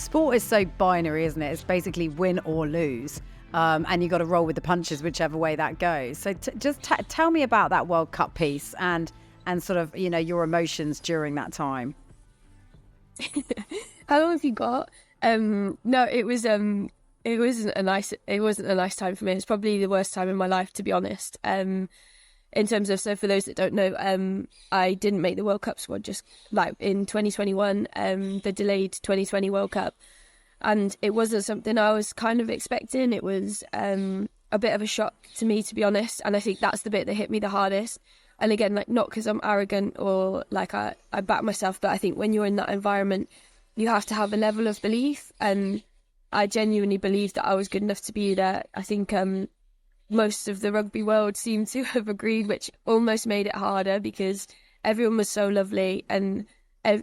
sport is so binary, isn't it? It's basically win or lose. And you got to roll with the punches, whichever way that goes. So just tell me about that World Cup piece and sort of, you know, your emotions during that time. How long have you got? No, it wasn't a nice time for me. It's probably the worst time in my life, to be honest. In terms of, so for those that don't know, I didn't make the World Cup squad just like in 2021, the delayed 2020 World Cup. And it wasn't something I was kind of expecting. It was a bit of a shock to me, to be honest. And I think that's the bit that hit me the hardest. And again, like, not because I'm arrogant or like I back myself, but I think when you're in that environment, you have to have a level of belief. And I genuinely believed that I was good enough to be there. I think most of the rugby world seemed to have agreed, which almost made it harder because everyone was so lovely and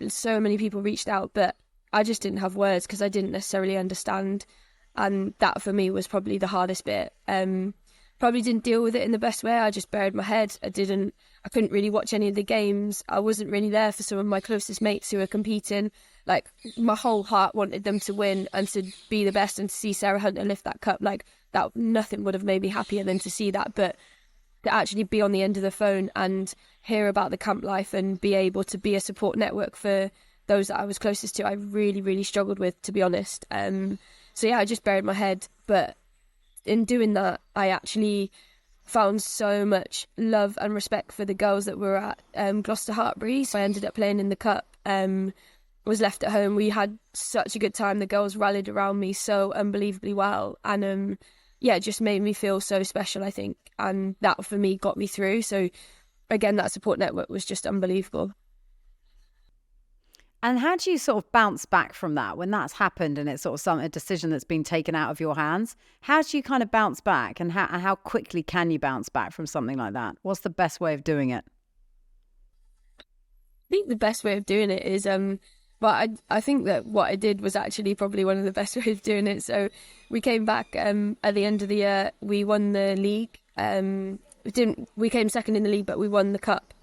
so many people reached out, but I just didn't have words because I didn't necessarily understand. And that for me was probably the hardest bit. Probably didn't deal with it in the best way. I just buried my head. I couldn't really watch any of the games. I wasn't really there for some of my closest mates who were competing. Like, my whole heart wanted them to win and to be the best and to see Sarah Hunter lift that cup. Like, that, nothing would have made me happier than to see that. But to actually be on the end of the phone and hear about the camp life and be able to be a support network for those that I was closest to, I really, really struggled with, to be honest. So yeah, I just buried my head. But in doing that, I actually found so much love and respect for the girls that were at Gloucester Hartbury. So I ended up playing in the cup, was left at home. We had such a good time. The girls rallied around me so unbelievably well. And yeah, it just made me feel so special, I think. And that for me got me through. So again, that support network was just unbelievable. And how do you sort of bounce back from that when that's happened and it's sort of a decision that's been taken out of your hands? How do you kind of bounce back, and how quickly can you bounce back from something like that? What's the best way of doing it? I think the best way of doing it is, but I think that what I did was actually probably one of the best ways of doing it. So we came back at the end of the year. We won the league. We came second in the league, but we won the cup.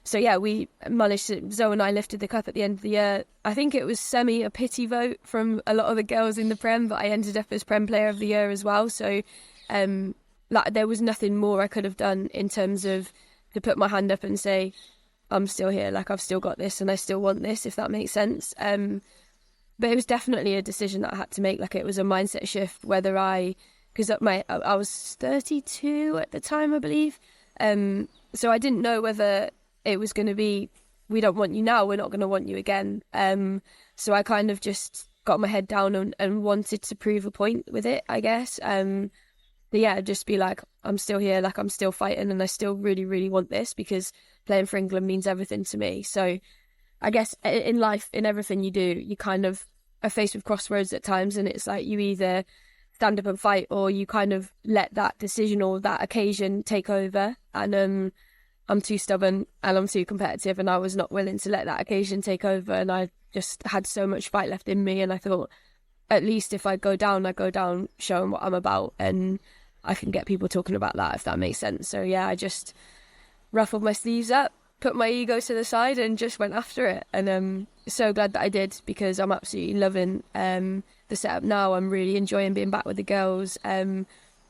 So yeah, we managed to, Zoe and I lifted the cup at the end of the year. I think it was a pity vote from a lot of the girls in the Prem, but I ended up as Prem Player of the Year as well. So like, there was nothing more I could have done in terms of to put my hand up and say, I'm still here, like, I've still got this and I still want this, if that makes sense. But it was definitely a decision that I had to make. Like, it was a mindset shift, because I was 32 at the time, I believe. So I didn't know whether it was going to be, we don't want you now, we're not going to want you again. So I kind of just got my head down and wanted to prove a point with it, I guess. But yeah, just be like, I'm still here, like, I'm still fighting and I still really, really want this because playing for England means everything to me. So I guess in life, in everything you do, you kind of are faced with crossroads at times, and it's like you either stand up and fight or you kind of let that decision or that occasion take over. And I'm too stubborn and I'm too competitive, and I was not willing to let that occasion take over, and I just had so much fight left in me, and I thought, at least if I go down showing what I'm about, and I can get people talking about that, if that makes sense. So yeah, I just ruffled my sleeves up, put my ego to the side and just went after it. And so glad that I did, because I'm absolutely loving the setup now. I'm really enjoying being back with the girls. I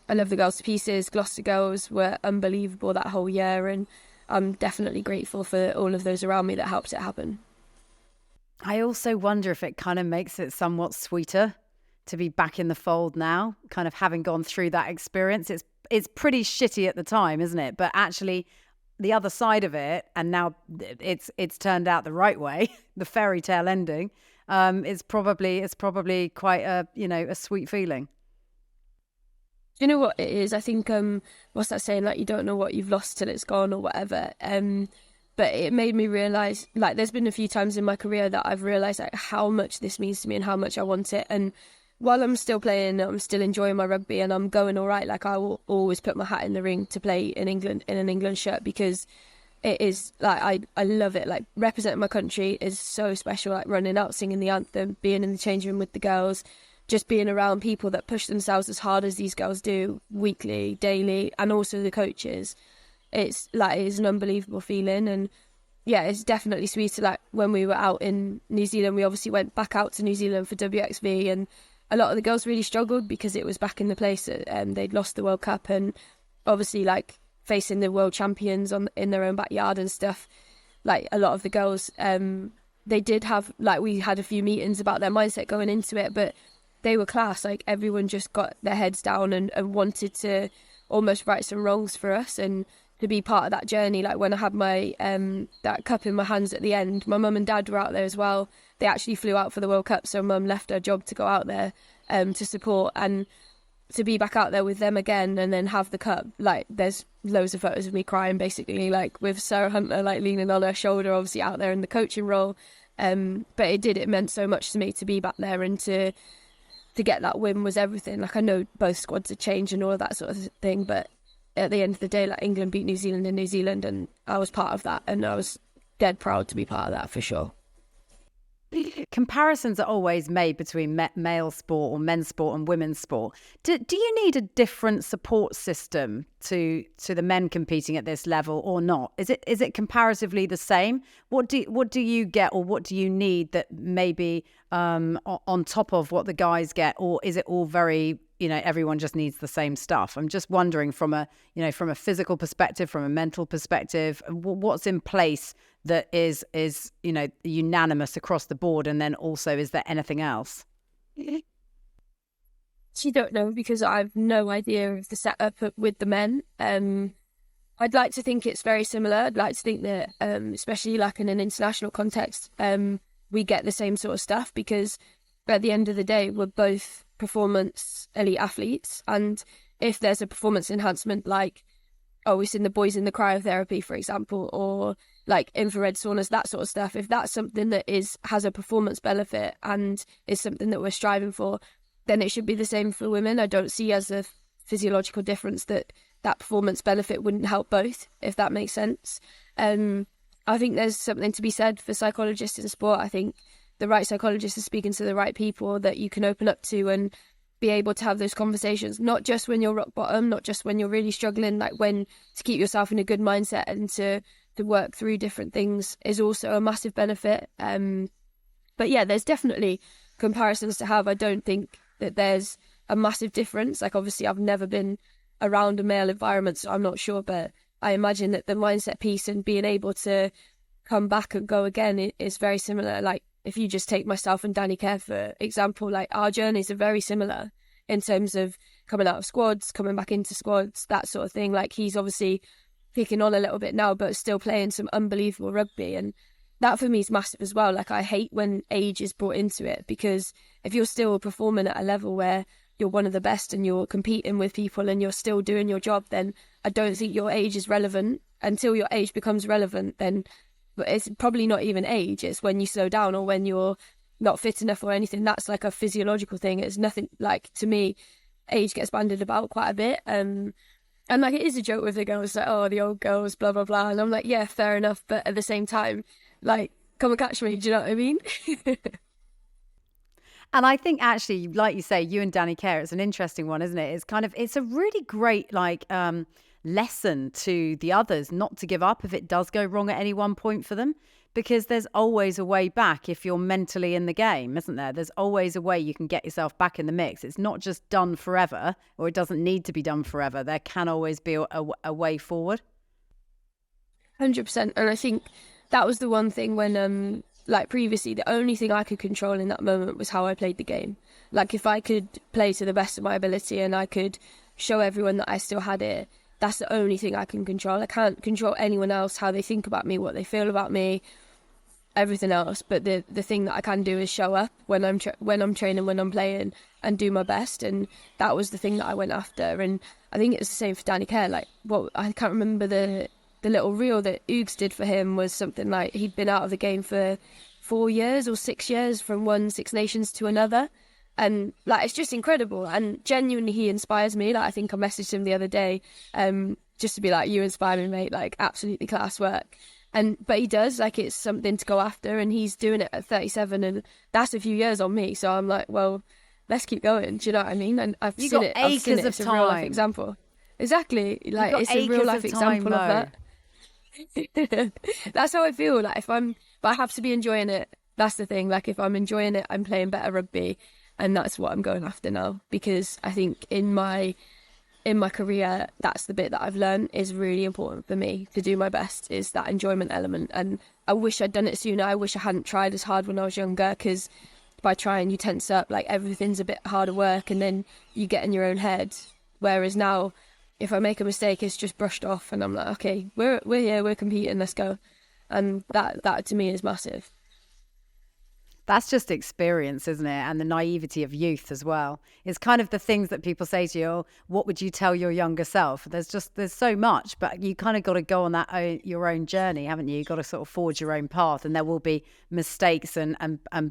love the girls to pieces. Gloucester girls were unbelievable that whole year, and I'm definitely grateful for all of those around me that helped it happen. I also wonder if it kind of makes it somewhat sweeter to be back in the fold now, kind of having gone through that experience. It's pretty shitty at the time, isn't it? But actually, the other side of it, and now it's turned out the right way, the fairy tale ending, it's probably quite a sweet feeling. Do you know what it is? I think, what's that saying? Like, you don't know what you've lost till it's gone or whatever. But it made me realise, like, there's been a few times in my career that I've realised, like, how much this means to me and how much I want it. And while I'm still playing, I'm still enjoying my rugby and I'm going all right. Like, I will always put my hat in the ring to play in England, in an England shirt, because it is, like, I love it. Like, representing my country is so special, like running out, singing the anthem, being in the changing room with the girls, just being around people that push themselves as hard as these girls do weekly, daily, and also the coaches. It's like, it's an unbelievable feeling. And yeah, it's definitely sweeter. Like when we were out in New Zealand, we obviously went back out to New Zealand for WXV, and a lot of the girls really struggled because it was back in the place that they'd lost the World Cup, and obviously like facing the world champions in their own backyard and stuff. Like a lot of the girls, they did have, like, we had a few meetings about their mindset going into it, but they were class. Like everyone just got their heads down and wanted to almost right some wrongs for us and to be part of that journey. Like when I had my that cup in my hands at the end, my mum and dad were out there as well. They actually flew out for the World Cup, so mum left her job to go out there to support, and to be back out there with them again and then have the cup. Like there's loads of photos of me crying, basically, like with Sarah Hunter like leaning on her shoulder, obviously out there in the coaching role. But it meant so much to me to be back there, and to get that win was everything. Like I know both squads had changed and all of that sort of thing, but at the end of the day, like England beat New Zealand in New Zealand, and I was part of that, and I was dead proud to be part of that for sure. Comparisons are always made between male sport or men's sport and women's sport. Do you need a different support system to the men competing at this level or not? Is it comparatively the same? What do you get, or what do you need that maybe on top of what the guys get, or is it all very, everyone just needs the same stuff? I'm just wondering from a physical perspective, from a mental perspective, what's in place that is unanimous across the board, and then also is there anything else? You don't know, because I've no idea of the setup with the men. I'd like to think it's very similar. I'd like to think that, especially like in an international context, we get the same sort of stuff, because at the end of the day, we're both performance elite athletes, and if there's a performance enhancement, like we've seen the boys in the cryotherapy, for example, or like infrared saunas, that sort of stuff, if that's something that has a performance benefit and is something that we're striving for, then it should be the same for women. I don't see as a physiological difference that performance benefit wouldn't help both, if that makes sense. I think there's something to be said for psychologists in sport. I think the right psychologist is speaking to the right people that you can open up to and be able to have those conversations, not just when you're rock bottom, not just when you're really struggling, like when to keep yourself in a good mindset and to work through different things is also a massive benefit. But yeah, there's definitely comparisons to have. I don't think that there's a massive difference. Like obviously I've never been around a male environment, so I'm not sure, but I imagine that the mindset piece and being able to come back and go again is very similar. Like if you just take myself and Danny Kerr for example, like our journeys are very similar in terms of coming out of squads, coming back into squads, that sort of thing. Like he's obviously picking on a little bit now, but still playing some unbelievable rugby, and that for me is massive as well. Like I hate when age is brought into it, because if you're still performing at a level where you're one of the best and you're competing with people and you're still doing your job, then I don't think your age is relevant. Until your age becomes relevant, then it's probably not even age, it's when you slow down or when you're not fit enough or anything. That's like a physiological thing. It's nothing, like, to me, age gets bandied about quite a bit. And like it is a joke with the girls, like, oh, the old girls, blah, blah, blah. And I'm like, yeah, fair enough. But at the same time, like, come and catch me. Do you know what I mean? And I think actually, like you say, you and Danny Kerr, it's an interesting one, isn't it? It's a really great, like, lesson to the others not to give up if it does go wrong at any one point for them, because there's always a way back if you're mentally in the game, isn't there? There's always a way you can get yourself back in the mix. It's not just done forever, or it doesn't need to be done forever. There can always be a way forward. 100%. And I think that was the one thing when like previously, the only thing I could control in that moment was how I played the game. Like if I could play to the best of my ability and I could show everyone that I still had it, that's the only thing I can control. I can't control anyone else, how they think about me, what they feel about me, everything else. But the thing that I can do is show up when I'm training, when I'm playing, and do my best. And that was the thing that I went after. And I think it's the same for Danny Kerr. Like, I can't remember the little reel that Oogs did for him was something like he'd been out of the game for 4 years or 6 years from one Six Nations to another. And like, it's just incredible. And genuinely, he inspires me. Like, I think I messaged him the other day just to be like, you inspire me, mate. Like, absolutely class work. But he does, like, it's something to go after, and he's doing it at 37, and that's a few years on me. So I'm like, well, let's keep going. Do you know what I mean? And I've seen it. It's a real life example. Exactly. Like, it's a real life example of that. That's how I feel. Like but I have to be enjoying it. That's the thing. Like if I'm enjoying it, I'm playing better rugby, and that's what I'm going after now. Because I think in my career, that's the bit that I've learned is really important for me to do my best, is that enjoyment element. And I wish I'd done it sooner. I wish I hadn't tried as hard when I was younger, because by trying you tense up, like everything's a bit harder work, and then you get in your own head. Whereas now, if I make a mistake, it's just brushed off, and I'm like, okay, we're here, we're competing, let's go. And that to me is massive. That's just experience, isn't it? And the naivety of youth as well. It's kind of the things that people say to you, oh, what would you tell your younger self? There's so much, but you kind of got to go on your own journey, haven't you? You've got to sort of forge your own path, and there will be mistakes and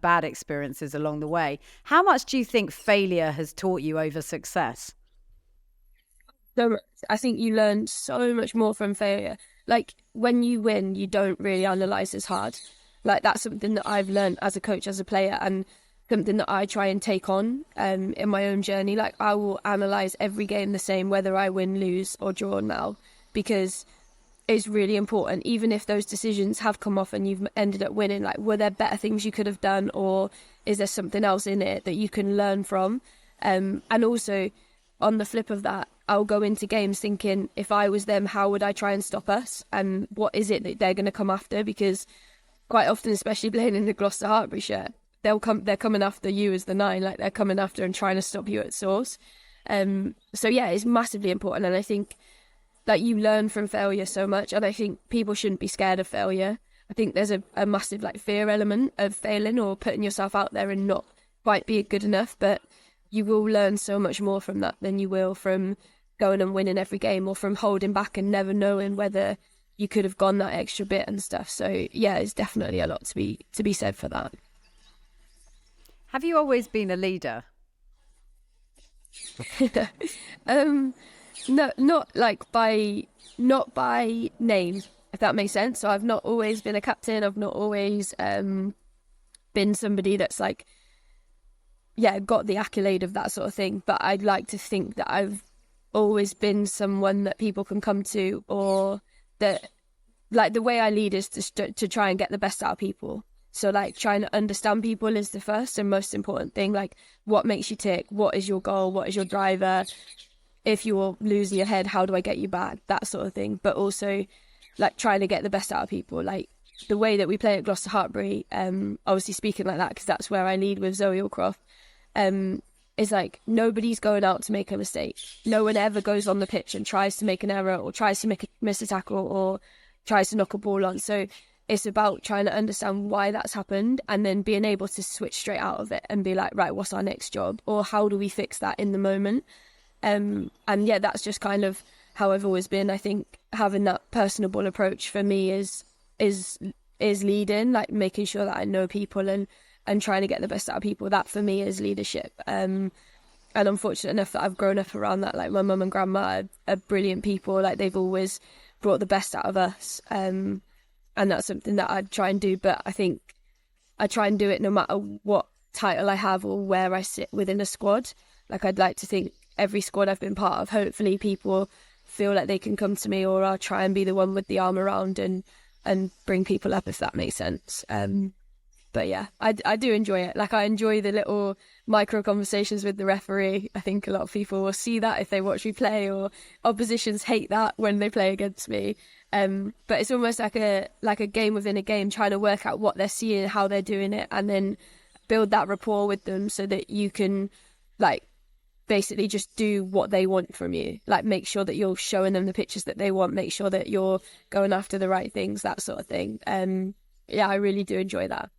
bad experiences along the way. How much do you think failure has taught you over success? So much. I think you learn so much more from failure. Like when you win, you don't really analyze as hard. Like that's something that I've learned as a coach, as a player, and something that I try and take on in my own journey. Like I will analyze every game the same, whether I win, lose, or draw now, because it's really important. Even if those decisions have come off and you've ended up winning, like were there better things you could have done, or is there something else in it that you can learn from? And also, on the flip of that, I'll go into games thinking, if I was them, how would I try and stop us? And what is it that they're going to come after? Because quite often, especially playing in the Gloucester Hartbury shirt, they're coming after you as the 9, like they're coming after and trying to stop you at source. So yeah, it's massively important. And I think that you learn from failure so much. And I think people shouldn't be scared of failure. I think there's a massive like fear element of failing or putting yourself out there and not quite being good enough. But you will learn so much more from that than you will from going and winning every game, or from holding back and never knowing whether you could have gone that extra bit and stuff. So yeah, it's definitely a lot to be said for that. Have you always been a leader? No, not by name, if that makes sense. So I've not always been a captain. I've not always been somebody that's like, yeah, got the accolade of that sort of thing. But I'd like to think that I've always been someone that people can come to, or that like the way I lead is to try and get the best out of people. So like trying to understand people is the first and most important thing. Like what makes you tick? What is your goal? What is your driver? If you're losing your head, how do I get you back? That sort of thing. But also like trying to get the best out of people. Like the way that we play at Gloucester Hartbury, obviously speaking like that because that's where I lead with Zoe Allcroft, is like nobody's going out to make a mistake. No one ever goes on the pitch and tries to make an error or tries to miss a tackle or tries to knock a ball on. So it's about trying to understand why that's happened and then being able to switch straight out of it and be like, right, what's our next job? Or how do we fix that in the moment? And yeah, that's just kind of how I've always been. I think having that personable approach for me is leading, like making sure that I know people and trying to get the best out of people. That for me is leadership. And I'm fortunate enough that I've grown up around that. Like my mum and grandma are brilliant people. Like they've always brought the best out of us. And that's something that I try and do. But I think I try and do it no matter what title I have or where I sit within a squad. Like I'd like to think every squad I've been part of, hopefully people feel like they can come to me, or I'll try and be the one with the arm around and bring people up, if that makes sense. But yeah, I do enjoy it. Like I enjoy the little micro conversations with the referee. I think a lot of people will see that if they watch me play, or oppositions hate that when they play against me. But it's almost like a game within a game, trying to work out what they're seeing, how they're doing it, and then build that rapport with them so that you can like basically just do what they want from you. Like make sure that you're showing them the pictures that they want, make sure that you're going after the right things, that sort of thing. Yeah, I really do enjoy that.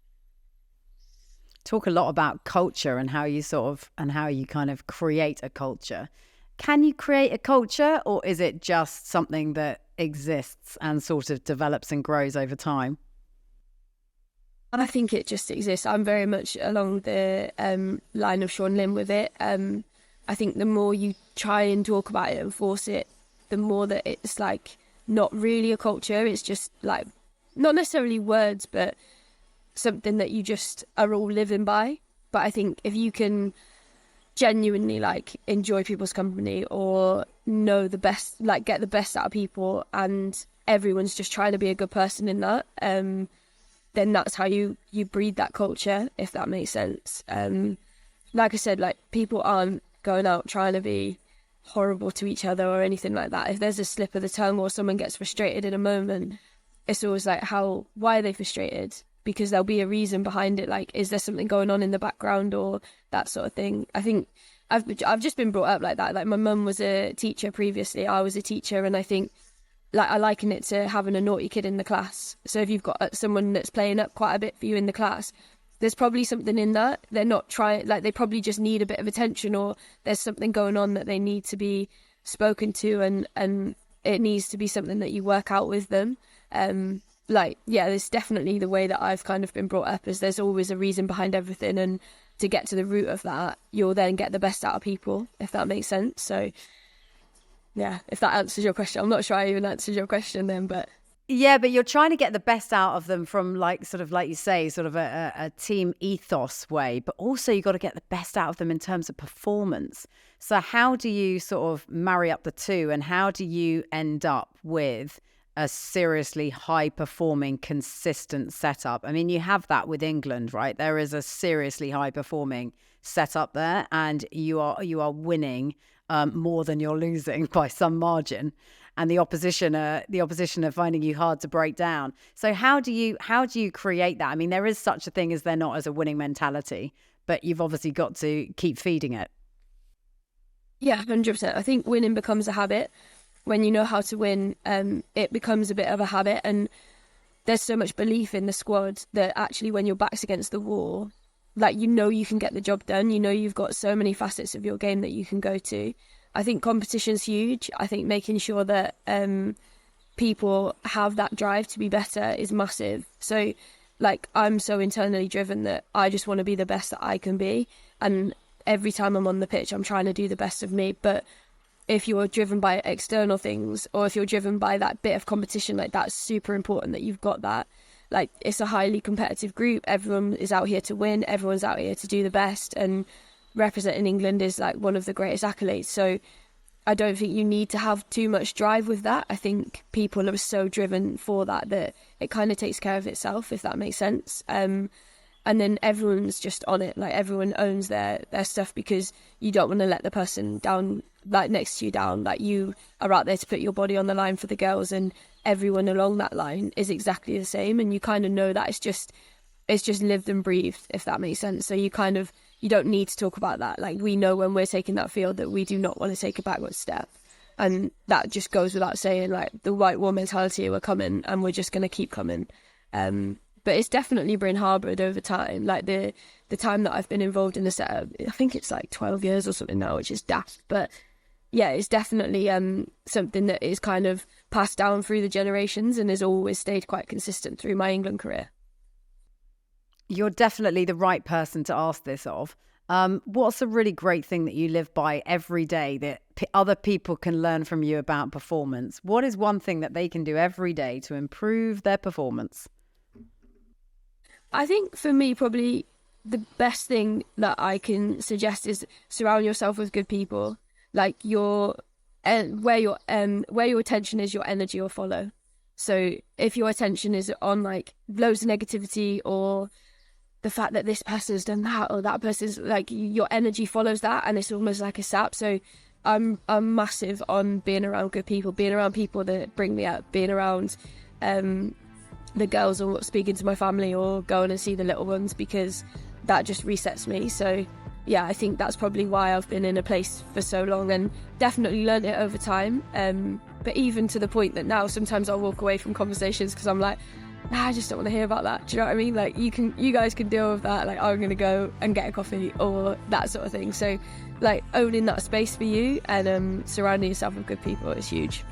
Talk a lot about culture and how you kind of create a culture. Can you create a culture, or is it just something that exists and sort of develops and grows over time? I think it just exists. I'm very much along the line of Sean Lynn with it. I think the more you try and talk about it and force it, the more that it's like not really a culture. It's just like not necessarily words, but something that you just are all living by. But I think if you can genuinely like enjoy people's company or know the best, like get the best out of people and everyone's just trying to be a good person in that, then that's how you breed that culture, if that makes sense. Like I said, like, people aren't going out trying to be horrible to each other or anything like that. If there's a slip of the tongue or someone gets frustrated in a moment, it's always like, why are they frustrated? Because there'll be a reason behind it. Like, is there something going on in the background or that sort of thing? I think I've just been brought up like that. Like, my mum was a teacher previously, I was a teacher, and I think, like, I liken it to having a naughty kid in the class. So if you've got someone that's playing up quite a bit for you in the class, there's probably something in that. They're not trying, like, they probably just need a bit of attention, or there's something going on that they need to be spoken to, and it needs to be something that you work out with them. There's definitely the way that I've kind of been brought up, is there's always a reason behind everything, and to get to the root of that, you'll then get the best out of people, if that makes sense. So yeah, if that answers your question. I'm not sure I even answered your question then, but... Yeah, but you're trying to get the best out of them from, like, sort of like you say, sort of a team ethos way, but also you got to get the best out of them in terms of performance. So how do you sort of marry up the two, and how do you end up with a seriously high-performing, consistent setup? I mean, you have that with England, right? There is a seriously high-performing setup there, and you are winning more than you're losing by some margin. And the opposition are finding you hard to break down. So how do you create that? I mean, there is such a thing as there not as a winning mentality, but you've obviously got to keep feeding it. Yeah, 100%. I think winning becomes a habit. When you know how to win, it becomes a bit of a habit, and there's so much belief in the squad that actually when your back's against the wall, like, you know you can get the job done. You know you've got so many facets of your game that you can go to. I think competition's huge. I think making sure that people have that drive to be better is massive. So, like, I'm so internally driven that I just want to be the best that I can be. And every time I'm on the pitch, I'm trying to do the best of me. But if you're driven by external things, or if you're driven by that bit of competition, like, that's super important that you've got that. Like, it's a highly competitive group. Everyone is out here to win. Everyone's out here to do the best. And representing England is, like, one of the greatest accolades. So I don't think you need to have too much drive with that. I think people are so driven for that it kind of takes care of itself, if that makes sense. And then everyone's just on it. Like, everyone owns their stuff, because you don't want to let the person down, like, next to you down. Like, you are out there to put your body on the line for the girls, and everyone along that line is exactly the same. And you kind of know that it's just lived and breathed, if that makes sense. So you don't need to talk about that. Like, we know when we're taking that field that we do not want to take a backward step. And that just goes without saying. Like, the white wall mentality, we're coming, and we're just going to keep coming. But it's definitely been harboured over time. Like, the time that I've been involved in the setup, I think it's like 12 years or something now, which is daft. But yeah, it's definitely something that is kind of passed down through the generations and has always stayed quite consistent through my England career. You're definitely the right person to ask this of. What's a really great thing that you live by every day that other people can learn from you about performance? What is one thing that they can do every day to improve their performance? I think for me, probably the best thing that I can suggest is surround yourself with good people. Like, where your attention is, your energy will follow. So if your attention is on, like, loads of negativity, or the fact that this person's done that, or that person's, like, your energy follows that, and it's almost like a sap. So I'm massive on being around good people, being around people that bring me up, being around the girls, or speaking to my family, or going and see the little ones, because that just resets me. So yeah, I think that's probably why I've been in a place for so long, and definitely learned it over time. But even to the point that now sometimes I'll walk away from conversations because I'm like, nah, I just don't want to hear about that. Do you know what I mean? Like, you guys can deal with that. Like, I'm going to go and get a coffee, or that sort of thing. So, like, owning that space for you and surrounding yourself with good people is huge.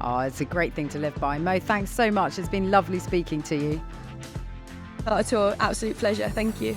Oh, it's a great thing to live by. Mo, thanks so much. It's been lovely speaking to you. Not at all. Absolute pleasure. Thank you.